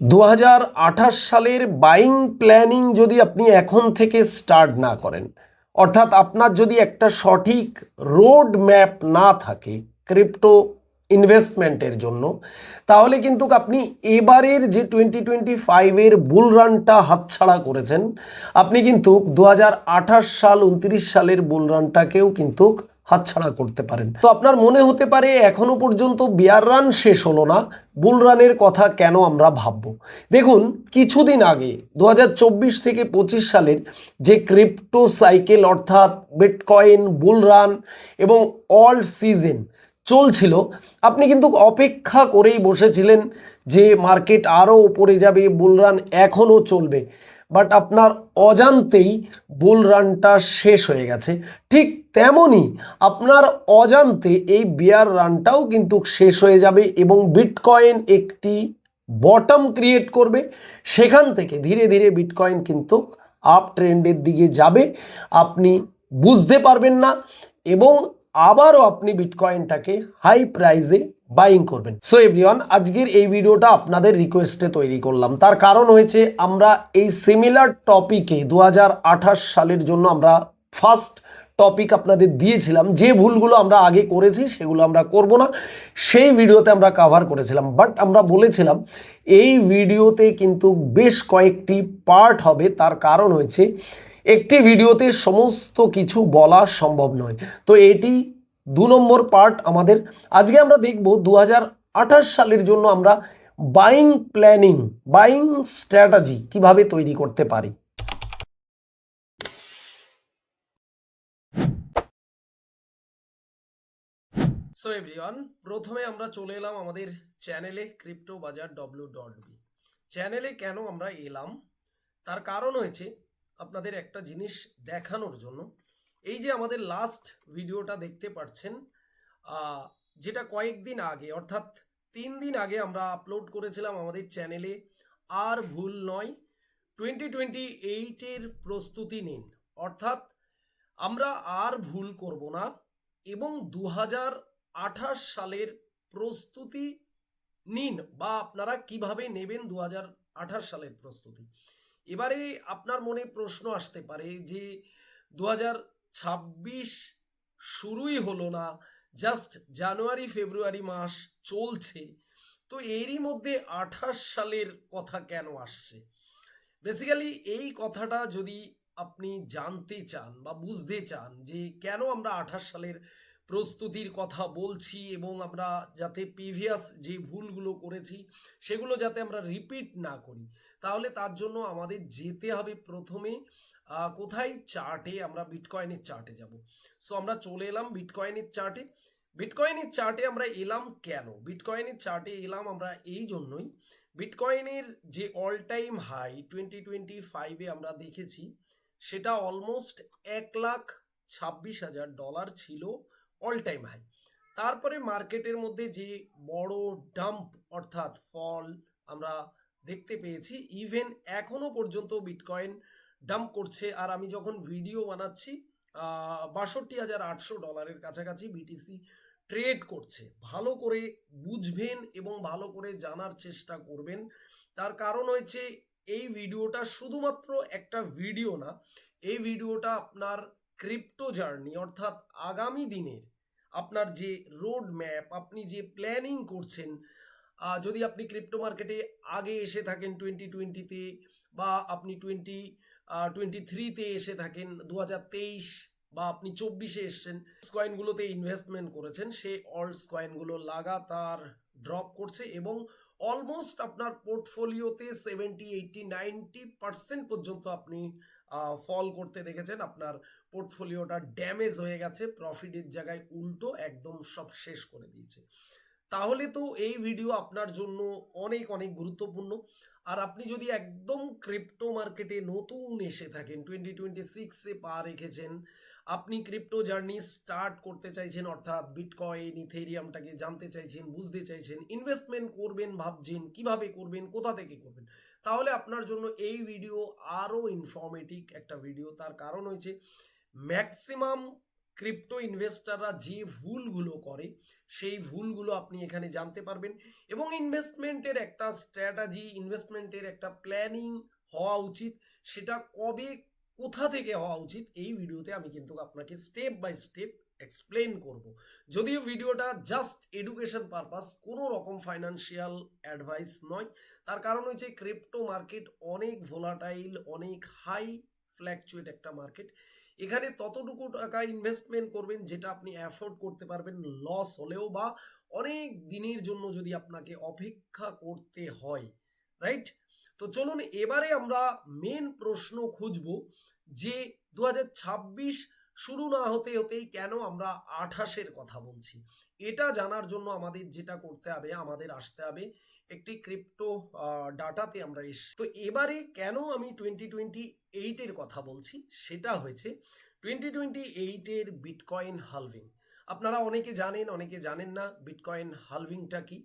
2028 সালের buying planning যদি আপনি এখন থেকে স্টার্ট না করেন, অর্থাৎ আপনার যদি একটা সঠিক রোড ম্যাপ না থাকে ক্রিপ্টো ইনভেস্টমেন্টের জন্য, তাহলে কিন্তু আপনি এবারের যে 2025-এর বুল রানটা হাতছাড়া করেছেন, আপনি কিন্তু 2028 সাল 29 সালের বুল রানটাকেও কিন্তু হাতছাড়া করতে পারেন। তো আপনার মনে হতে পারে এখনো পর্যন্ত বিয়ার রান শেষ হলো না, বুল রানের কথা কেন আমরা ভাববো। দেখুন, কিছুদিন আগে 2024 থেকে 25 সালের যে ক্রিপ্টো সাইকেল অর্থাৎ বিটকয়েন বুল রান এবং অল সিজন চলছিল, আপনি কিন্তু অপেক্ষা করেই বসেছিলেন যে মার্কেট আরও উপরে যাবে, বুল রান এখনও চলবে। বাট আপনার অজান্তেই বুল রানটা শেষ হয়ে গেছে। ঠিক তেমনই আপনার অজান্তে এই বিয়ার রানটাও কিন্তু শেষ হয়ে যাবে এবং বিটকয়েন একটি বটম ক্রিয়েট করবে। সেখান থেকে ধীরে ধীরে বিটকয়েন কিন্তু আপ ট্রেন্ডের দিকে যাবে, আপনি বুঝতে পারবেন না এবং আবারও আপনি বিটকয়েনটাকে হাই প্রাইসে বাইং করবেন। সো এভরিওয়ান, আজকের এই ভিডিওটা আপনাদের রিকোয়েস্টে তৈরি করলাম। তার কারণ হয়েছে আমরা এই সিমিলার টপিকে 2028 সালের জন্য আমরা ফার্স্ট টপিক আপনাদের দিয়েছিলাম। যে ভুলগুলো আমরা আগে করেছি সেগুলো আমরা করব না, সেই ভিডিওতে আমরা কভার করেছিলাম। বাট আমরা বলেছিলাম এই ভিডিওতে কিন্তু বেশ কয়েকটি পার্ট হবে। তার কারণ হয়েছে একটি ভিডিওতে সমস্ত কিছু বলা সম্ভব নয়। তো এটি 2 নম্বর পার্ট আমাদের। আজকে আমরা দেখব 2028 সালের জন্য আমরা বাইং প্ল্যানিং, বাইং স্ট্র্যাটেজি কিভাবে তৈরি করতে পারি। সো এভরিওয়ান, প্রথমে আমরা চলে এলাম আমাদের চ্যানেলে ক্রিপ্টো বাজার w.b চ্যানেলে। কেন আমরা এলাম তার কারণ হয়েছে আপনাদের একটা জিনিস দেখানোর জন্য। এই যে আমাদের লাস্ট ভিডিওটা দেখতে পাচ্ছেন, যেটা কয়েকদিন আগে অর্থাৎ 3 দিন আগে আমরা আপলোড করেছিলাম আমাদের চ্যানেলে। আর ভুল নয়, 2028-এর প্রস্তুতি নিন, অর্থাৎ আমরা আর ভুল করব না এবং 2028 সালের প্রস্তুতি নিন, বা আপনারা কিভাবে নেবেন 2028 সালের প্রস্তুতি। এবারে আপনার মনে প্রশ্ন আসতে পারে যে 2026 শুরুই হলো না, জাস্ট জানুয়ারি ফেব্রুয়ারি মাস চলছে, তো এরই মধ্যে 28 সালের কথা কেন আসছে। বেসিক্যালি এই কথাটা যদি আপনি জানতে চান বা বুঝতে চান যে কেন আমরা 28 সালের প্রস্তুতির কথা বলছি এবং আমরা যাতে প্রিভিয়াস যে ভুলগুলো করেছি সেগুলো যাতে আমরা রিপিট না করি, তাহলে তার জন্য আমাদের যেতে হবে প্রথমে কোথায়, চার্টে। আমরা বিটকয়েনের চার্টে যাব। সো আমরা চলে এলাম বিটকয়েনের চার্টে। বিটকয়েনের চার্টে আমরা এলাম কেন? বিটকয়েনের চার্টে এলাম আমরা এই জন্যই, বিটকয়েনের যে অল টাইম হাই 2025-এ আমরা দেখেছি, সেটা অলমোস্ট $1,26,000 ছিল অল টাইম হাই। তারপরে মার্কেটের মধ্যে যে বড় ডাম্প অর্থাৎ ফল আমরা দেখতে পেয়েছি, ইভেন এখনো পর্যন্ত বিটকয়েন ডাম্প করছে। আর আমি যখন ভিডিও বানাচ্ছি $62,800 কাছাকাছি বিটিসি ট্রেড করছে। ভালো করে বুঝবেন এবং ভালো করে জানার চেষ্টা করবেন। তার কারণ হয়েছে এই ভিডিওটা শুধুমাত্র একটা ভিডিও না, এই ভিডিওটা আপনার ক্রিপ্টো জার্নি অর্থাৎ আগামী দিনের আপনার যে রোড ম্যাপ, আপনি যে প্ল্যানিং করছেন, যদি আপনি ক্রিপ্টো মার্কেটে আগে এসে থাকেন 2020-তে, বা আপনি 2023-তে এসে থাকেন 2023, বা আপনি 24-এ এসছেন, কয়েনগুলোতে ইনভেস্টমেন্ট করেছেন, সেই অল্টস কয়েনগুলো লাগাতার ড্রপ করছে এবং অলমোস্ট আপনার পোর্টফোলিওতে 70, 80, 90% পর্যন্ত আপনি ফল করতে দেখেছেন। আপনার পোর্টফোলিওটা ড্যামেজ হয়ে গেছে, প্রফিটের জায়গায় উল্টো একদম সব শেষ করে দিয়েছে। তাহলে তো এই ভিডিও আপনার জন্য অনেক অনেক গুরুত্বপূর্ণ। আর আপনি যদি একদম ক্রিপ্টো মার্কেটে নতুন এসে থাকেন, 2026-এ পা রেখেছেন, আপনি ক্রিপ্টো জার্নি স্টার্ট করতে চাইছেন, অর্থাৎ বিটকয়েন ইথেরিয়ামটাকে জানতে চাইছেন, বুঝতে চাইছেন, ইনভেস্টমেন্ট করবেন ভাবছেন, কিভাবে করবেন, কোথা থেকে করবেন, তাহলে আপনার জন্য এই ভিডিও আরও ইনফরমেটিভ একটা ভিডিও। তার কারণ হয়েছে ম্যাক্সিমাম ক্রিপ্টো ইনভেস্টাররা যে ভুলগুলো করে সেই ভুলগুলো আপনি এখানে জানতে পারবেন, এবং ইনভেস্টমেন্টের একটা স্ট্র্যাটাজি, ইনভেস্টমেন্টের একটা প্ল্যানিং হওয়া উচিত, সেটা কবে কোথা থেকে হওয়া উচিত এই ভিডিওতে আমি কিন্তু আপনাকে স্টেপ বাই স্টেপ এক্সপ্লেন করব। যদিও ভিডিওটা জাস্ট এডুকেশন পারপাস, কোনো রকম ফাইন্যান্সিয়াল অ্যাডভাইস নয়। তার কারণ হচ্ছে ক্রিপ্টো মার্কেট অনেক ভোলাটাইল, অনেক হাই ফ্ল্যাকচুয়েট একটা মার্কেট। এখানে ততটুকু টাকা ইনভেস্টমেন্ট করবেন যেটা আপনি অ্যাফোর্ড করতে পারবেন, লস হলেও বা অনেক দিনের জন্য যদি আপনাকে অপেক্ষা করতে হয়, রাইট? তো চলুন এবারে আমরা মেন প্রশ্ন খুঁজব যে 2026 শুরু না হতে হতেই কেন আমরা 28-এর কথা বলছি। এটা জানার জন্য আমাদের যেটা করতে হবে, আমাদের আসতে হবে একটি ক্রিপ্টো ডাটাতে আমরা এসছি। তো এবারে কেন আমি 2028-এর কথা বলছি সেটা হয়েছে 2028-এর বিটকয়েন হালভিং। আপনারা অনেকে জানেন, অনেকে জানেন না বিটকয়েন হালভিংটা কি।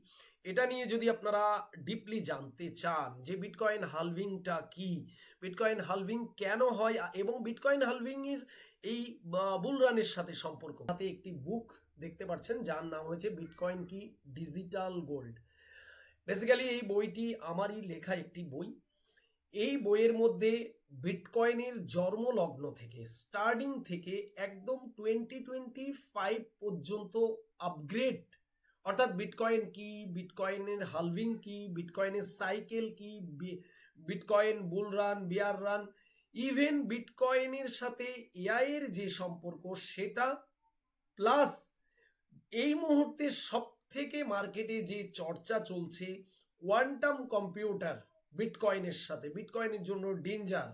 এটা নিয়ে যদি আপনারা ডিপলি জানতে চান যে বিটকয়েন হালভিংটা কি, বিটকয়েন হালভিং কেন হয়, এবং বিটকয়েন হালভিং এর এই বুল রানের সাথে সম্পর্ক, তাতে একটি বুক দেখতে পাচ্ছেন যার নাম হয়েছে বিটকয়েন কি ডিজিটাল গোল্ড। বেসিক্যালি এই বইটি আমারই লেখা একটি বই। এই বইয়ের মধ্যে বিটকয়েনের জন্মলগ্ন থেকে, স্টার্টিং থেকে একদম 2025 পর্যন্ত আপগ্রেড, অর্থাৎ বিটকয়েন কি, বিটকয়েনের হালভিং কি, বিটকয়েনের সাইকেল কি, বিটকয়েন বুল রান, বিয়ার রান, ইভেন বিটকয়েনের সাথে এআই এর যে সম্পর্ক সেটা, প্লাস এই মুহূর্তে সব থেকে মার্কেটে যে চর্চা চলছে কোয়ান্টাম কম্পিউটার বিটকয়েনের সাথে, বিটকয়েনের জন্য ডেঞ্জার,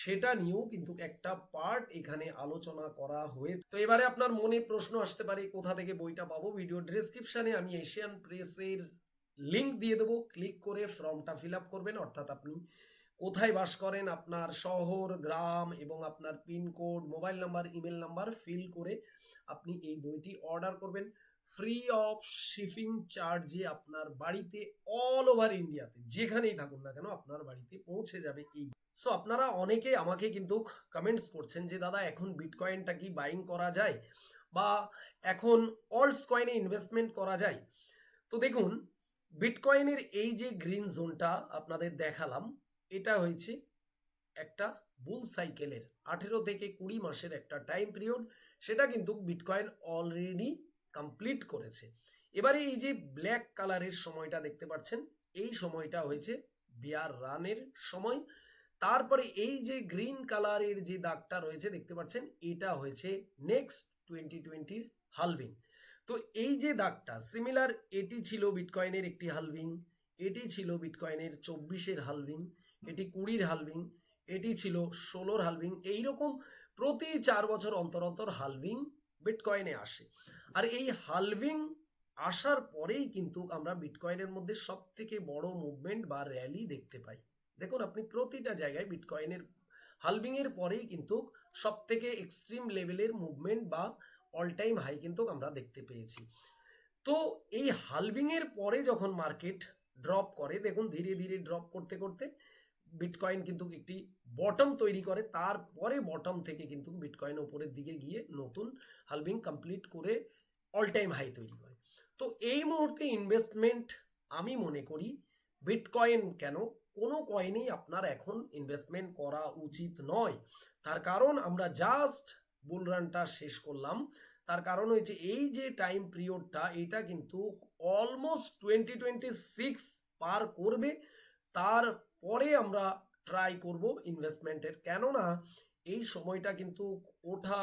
সেটা নিয়েও কিন্তু একটা পার্ট এখানে আলোচনা করা হয়েছে। তো এবারে আপনার মনে প্রশ্ন আসতে পারে কোথা থেকে বইটা পাবো। ভিডিও ডেসক্রিপশনে আমি এশিয়ান প্রেসের লিংক দিয়ে দেবো, ক্লিক করে ফর্মটা ফিল আপ করবেন। অর্থাৎ আপনি কোথায় বাস করেন, আপনার শহর, গ্রাম এবং আপনার pin code, mobile number, email number fill করে আপনি এই বইটি অর্ডার করবেন। ফ্রি অফ শিপিং চার্জে আপনার বাড়িতে অল ওভার ইন্ডিয়াতে যেখানেই থাকুন না কেন আপনার বাড়িতে পৌঁছে যাবে এই। সো আপনারা অনেকে আমাকে কিন্তু কমেন্টস করছেন যে দাদা এখন বিটকয়েনটা কি বাইং করা যায়, বা এখন অল্টস কয়েনে ইনভেস্টমেন্ট করা যায়। তো দেখুন, বিটকয়েনের এই যে গ্রিন জোনটা আপনাদের দেখালাম, এটা হয়েছে একটা বুল সাইকেলের 18 থেকে 20 মাসের একটা টাইম পিরিয়ড, সেটা কিন্তু বিটকয়েন অলরেডি কমপ্লিট করেছে। এবারে এই যে ব্ল্যাক কালারের সময়টা দেখতে পাচ্ছেন, এই সময়টা হয়েছে বিয়ার রানের সময়। তারপরে এই যে গ্রিন কালারের যে দাগটা রয়েছে দেখতে পাচ্ছেন, এটা হয়েছে নেক্সট 2020-র হালভিং। তো এই যে দাগটা সিমিলার, এটি ছিল বিটকয়েনের একটি হালভিং, এটি ছিল বিটকয়েনের 24-এর হালভিং, এটি 20-র হালভিং, এটি ছিল 16-র হালভিং। এইরকম প্রতি 4 বছর অন্তর অন্তর হালভিং বিটকয়েনে আসে। আর এই হালভিং আসার পরেই কিন্তু আমরা বিটকয়েনের মধ্যে সব থেকে বড় মুভমেন্ট বা র্যালি দেখতে পাই। দেখুন আপনি প্রতিটা জায়গায় বিটকয়েনের হালভিং এর পরেই কিন্তু সব থেকে এক্সট্রিম লেভেলের মুভমেন্ট বা অল টাইম হাই কিন্তু আমরা দেখতে পেয়েছি। তো এই হালভিং এর পরে যখন মার্কেট ড্রপ করে, দেখুন ধীরে ধীরে ড্রপ করতে করতে বিটকয়েন কিন্তু একটি বটম তৈরি করে, তারপরে বটম থেকে কিন্তু বিটকয়েন ওপরের দিকে গিয়ে নতুন হালভিং কমপ্লিট করে অল টাইম হাই তৈরি করে। তো এই মুহূর্তে ইনভেস্টমেন্ট আমি মনে করি বিটকয়েন কেন, কোনো কয়েনেই আপনার এখন ইনভেস্টমেন্ট করা উচিত নয়। তার কারণ আমরা জাস্ট বুল রানটা শেষ করলাম। তার কারণ হয়েছে এই যে টাইম পিরিয়ডটা, এটা কিন্তু অলমোস্ট 2026 পার করবে, তারপরে আমরা ট্রাই করব ইনভেস্টমেন্টের। কেননা এই সময়টা কিন্তু ওঠা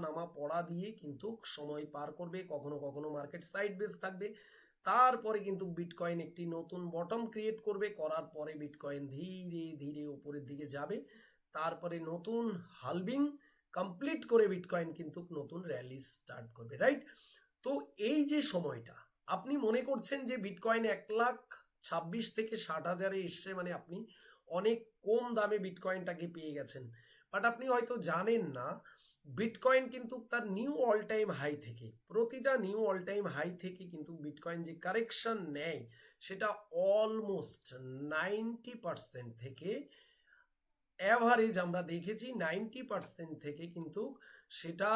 নামা পড়া দিয়ে কিন্তু সময় পার করবে, কখনো কখনো মার্কেট সাইড বেস থাকবে, তারপরে কিন্তু বিটকয়েন একটি নতুন বটম ক্রিয়েট করবে, করার পরে বিটকয়েন ধীরে ধীরে উপরের দিকে যাবে, তারপরে নতুন হালভিং কমপ্লিট করে বিটকয়েন কিন্তু নতুন র্যালি স্টার্ট করবে, রাইট? তো এই যে সময়টা আপনি মনে করছেন যে বিটকয়েন 1,26,000 থেকে 60,000-এ এসছে, মানে আপনি অনেক কম দামে বিটকয়েনটাকে পেয়ে গেছেন। বাট আপনি হয়তো জানেন না বিটকয়েন কিন্তু তার নিউ অল টাইম হাই থেকে, প্রতিটা নিউ অল টাইম হাই থেকে কিন্তু বিটকয়েন যে কারেকশন নেয় সেটা অলমোস্ট 90% থেকে, অ্যাভারেজ আমরা দেখেছি 90% থেকে কিন্তু সেটা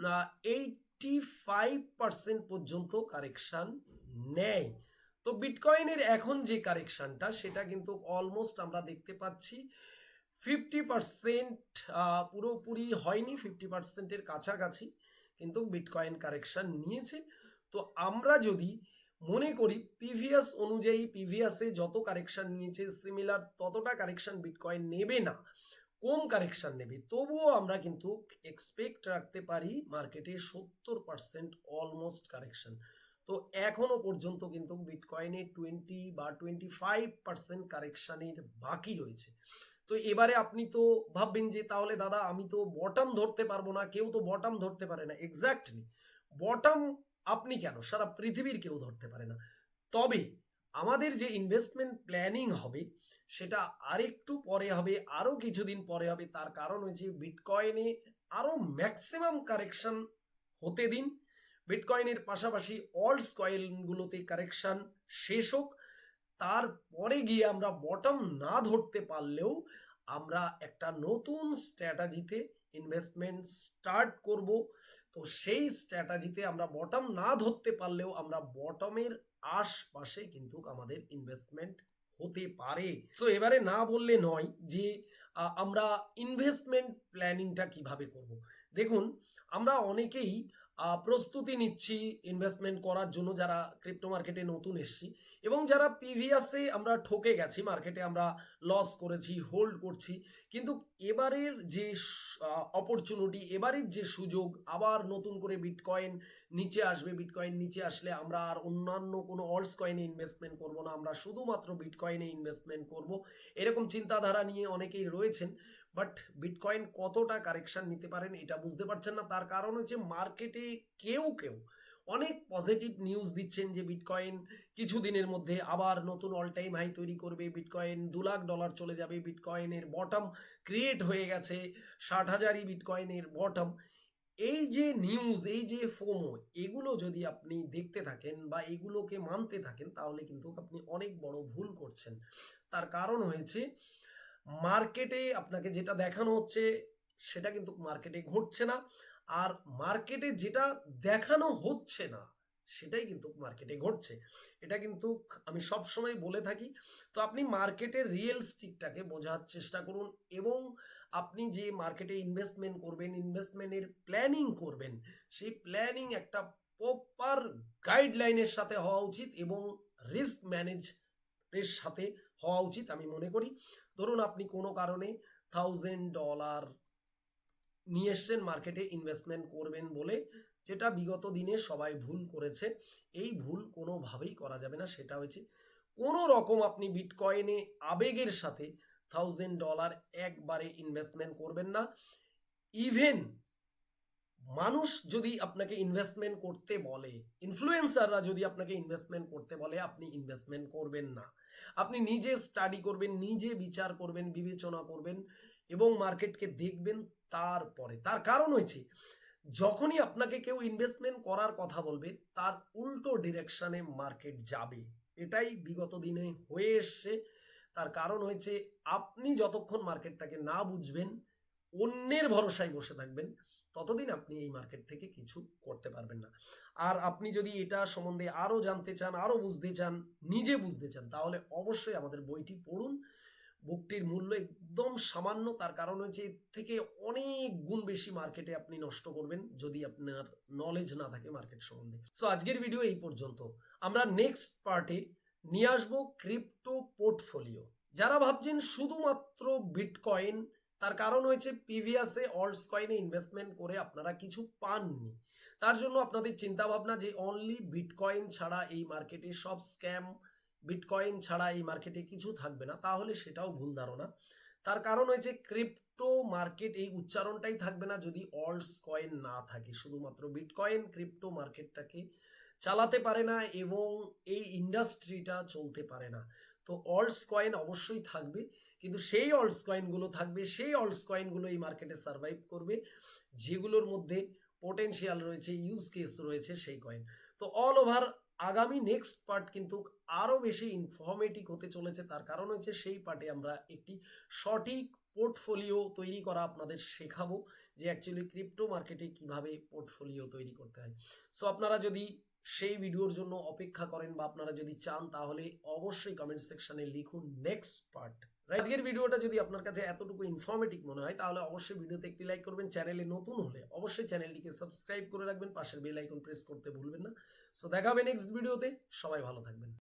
85% পর্যন্ত কারেকশান নেয়। তো বিটকয়েনের এখন যে কারেকশানটা সেটা কিন্তু অলমোস্ট আমরা দেখতে পাচ্ছি 50% পুরোপুরি হয়নি, 50%-এর কাছাকাছি কিন্তু বিটকয়েন কারেকশান নিয়েছে। তো আমরা যদি মনে করি প্রিভিয়াস অনুযায়ী, প্রিভিয়াসে যত কারেকশান নিয়েছে সিমিলার ততটা কারেকশান বিটকয়েন নেবে না, কম কারেকশান নেবে, তবুও আমরা কিন্তু এক্সপেক্ট রাখতে পারি মার্কেটে 70% অলমোস্ট কারেকশান। তো এখনো পর্যন্ত কিন্তু বিটকয়েনে 20 বা 25% কারেকশানের বাকি রয়েছে। তো এবারে আপনি তো ভাববেন যে তাহলে দাদা আমি তো বটম ধরতে পারবো না, কেউ তো বটম ধরতে পারে না। এক্স্যাক্টলি, বটম আপনি কেন, সারা পৃথিবীর কেউ ধরতে পারে না। তবে আমাদের যে ইনভেস্টমেন্ট প্ল্যানিং হবে সেটা আরেকটু পরে হবে, আরও কিছুদিন পরে হবে। তার কারণ হচ্ছে বিটকয়েনে আরও ম্যাক্সিমাম কারেকশন হতে দিন, বিটকয়েনের পাশাপাশি অল্টস কয়েনগুলোতে কারেকশন শেষ হোক, তারপরে গিয়ে আমরা বটম না ধরতে পারলেও আমরা একটা নতুন স্ট্র্যাটাজিতে ইনভেস্টমেন্ট স্টার্ট করব। তো সেই স্ট্র্যাটাজিতে আমরা বটম না ধরতে পারলেও আমরা বটমের আশপাশে কিন্তু আমাদের ইনভেস্টমেন্ট হতে পারে। তো এবারে না বললে নয় যে আমরা ইনভেস্টমেন্ট প্ল্যানিংটা কিভাবে করব। দেখুন, আমরা অনেকেই প্রস্তুতি নিচ্ছি ইনভেস্টমেন্ট করার জন্য, যারা ক্রিপ্টো মার্কেটে নতুন এসছি এবং যারা প্রিভিয়াসে আমরা ঠকে গেছি, মার্কেটে আমরা লস করেছি, হোল্ড করছি। কিন্তু এবারের যে অপরচুনিটি, এবারের যে সুযোগ, আবার নতুন করে বিটকয়েন নিচে আসবে, বিটকয়েন নিচে আসলে আমরা আর অন্যান্য কোনো অল্টস কয়েনে ইনভেস্টমেন্ট করব না, আমরা শুধুমাত্র বিটকয়েনে ইনভেস্টমেন্ট করব, এরকম চিন্তাধারা নিয়ে অনেকেই রয়েছেন। বাট বিটকয়েন কতটা কারেকশন নিতে পারেন এটা বুঝতে পারছেন না। তার কারণ হচ্ছে মার্কেটে কেউ অনেক পজিটিভ নিউজ দিচ্ছেন যে বিটকয়েন কিছু দিনের মধ্যে আবার নতুন অল টাইম হাই তৈরি করবে, বিটকয়েন $2,00,000 চলে যাবে, বিটকয়েনের বটম ক্রিয়েট হয়ে গেছে, 60,000ই বিটকয়েনের বটম। এই যে নিউজ, এই যে ফোমো, এগুলো যদি আপনি দেখতে থাকেন বা এগুলোকে মানতে থাকেন তাহলে কিন্তু আপনি অনেক বড় ভুল করছেন। তার কারণ হয়েছে মার্কেটে আপনাকে যেটা দেখানো হচ্ছে সেটা কিন্তু মার্কেটে ঘটছে না, আর মার্কেটে যেটা দেখানো হচ্ছে না সেটাই কিন্তু মার্কেটে ঘটছে। এটা কিন্তু আমি সব সময় বলে থাকি। তো আপনি মার্কেটের রিয়েল স্টিকটাকে বোঝার চেষ্টা করুন এবং আপনি যে মার্কেটে ইনভেস্টমেন্ট করবেন, ইনভেস্টমেন্টের প্ল্যানিং করবেন, সেই প্ল্যানিং একটা প্রপার গাইডলাইনের সাথে হওয়া উচিত এবং রিস্ক ম্যানেজ এর সাথে হওয়া উচিত আমি মনে করি। ধরুন আপনি কোনো কারণে $1,000 নিয়ে এসছেন মার্কেটে ইনভেস্টমেন্ট করবেন বলে, যেটা বিগত দিনে সবাই ভুল করেছে। এই ভুল কোনোভাবেই করা যাবে না। সেটা হচ্ছে কোনো রকম আপনি বিটকয়েনে আবেগের সাথে $1,000 একবারে ইনভেস্টমেন্ট করবেন না। ইভেন মানুষ যদি আপনাকে ইনভেস্টমেন্ট করতে বলে, ইনফ্লুয়েন্সাররা যদি আপনাকে ইনভেস্টমেন্ট করতে বলে, আপনি ইনভেস্টমেন্ট করবেন না। আপনি নিজে স্টাডি করবেন, নিজে বিচার করবেন, বিবেচনা করবেন এবং মার্কেটকে দেখবেন তারপরে। তার কারণ হয়েছে যখনই আপনাকে কেউ ইনভেস্টমেন্ট করার কথা বলবে তার উল্টো ডিরেকশনে মার্কেট যাবে। এটাই বিগত দিনে হয়ে এসছে। তার কারণ হয়েছে আপনি যতক্ষণ মার্কেটটাকে না বুঝবেন, অন্যের ভরসায় বসে থাকবেন, ততদিন আপনি এই মার্কেট থেকে কিছু করতে পারবেন না। আর আপনি যদি এটা সম্বন্ধে আরও জানতে চান, আরও বুঝতে চান, নিজে বুঝতে চান, তাহলে অবশ্যই আমাদের বইটি পড়ুন। বুকটির মূল্য একদম সামান্য। তার কারণ হচ্ছে এর থেকে অনেক গুণ বেশি মার্কেটে আপনি নষ্ট করবেন যদি আপনার নলেজ না থাকে মার্কেট সম্বন্ধে। সো আজকের ভিডিও এই পর্যন্ত। আমরা নেক্সট পার্টে নিয়ে আসবো ক্রিপ্টো পোর্টফোলিও। যারা ভাবছেন শুধুমাত্র বিটকয়েন, তার কারণ হয়েছে প্রিভিয়াসে অল্টস কয়েনে ইনভেস্টমেন্ট করে আপনারা কিছু পাননি, তার জন্য আপনাদের চিন্তা ভাবনা যে অনলি বিটকয়েন ছাড়া এই মার্কেটে সব স্ক্যাম, বিটকয়েন ছাড়া এই মার্কেটে কিছু থাকবে না, তাহলে সেটাও ভুল ধারণা। তার কারণ হয়েছে ক্রিপ্টো মার্কেট এই উচ্চারণটাই থাকবে না যদি অল্টস কয়েন না থাকে। শুধুমাত্র বিটকয়েন ক্রিপ্টো মার্কেটটাকে চালাতে পারে না এবং এই ইন্ডাস্ট্রিটা চলতে পারে না। তো অল্টস কয়েন অবশ্যই থাকবে, কিন্তু সেই অল্টস কয়েনগুলো থাকবে, সেই অল্টস কয়েনগুলো এই মার্কেটে সার্ভাইভ করবে যেগুলোর মধ্যে পোটেনশিয়াল রয়েছে, ইউজ কেস রয়েছে সেই কয়েন। তো অল ওভার আগামী নেক্সট পার্ট কিন্তু আরও বেশি ইনফরমেটিভ হতে চলেছে। তার কারণ হচ্ছে সেই পার্টে আমরা একটি সঠিক পোর্টফোলিও তৈরি করা আপনাদের শেখাবো, যে অ্যাকচুয়ালি ক্রিপ্টো মার্কেটে কিভাবে পোর্টফোলিও তৈরি করতে হয়। সো আপনারা যদি সেই ভিডিওর জন্য অপেক্ষা করেন বা আপনারা যদি চান, তাহলে অবশ্যই কমেন্ট সেকশনে লিখুন নেক্সট পার্ট। আজকের ভিডিওটা যদি আপনার কাছে এতটুকু ইনফরমেটিভ মনে হয়, তাহলে অবশ্যই ভিডিওতে একটি লাইক করবেন। চ্যানেলে নতুন হলে অবশ্যই চ্যানেলটিকে সাবস্ক্রাইব করে রাখবেন, পাশের বেল আইকন প্রেস করতে ভুলবেন না। সো দেখা হবে নেক্সট ভিডিওতে। সবাই ভালো থাকবেন।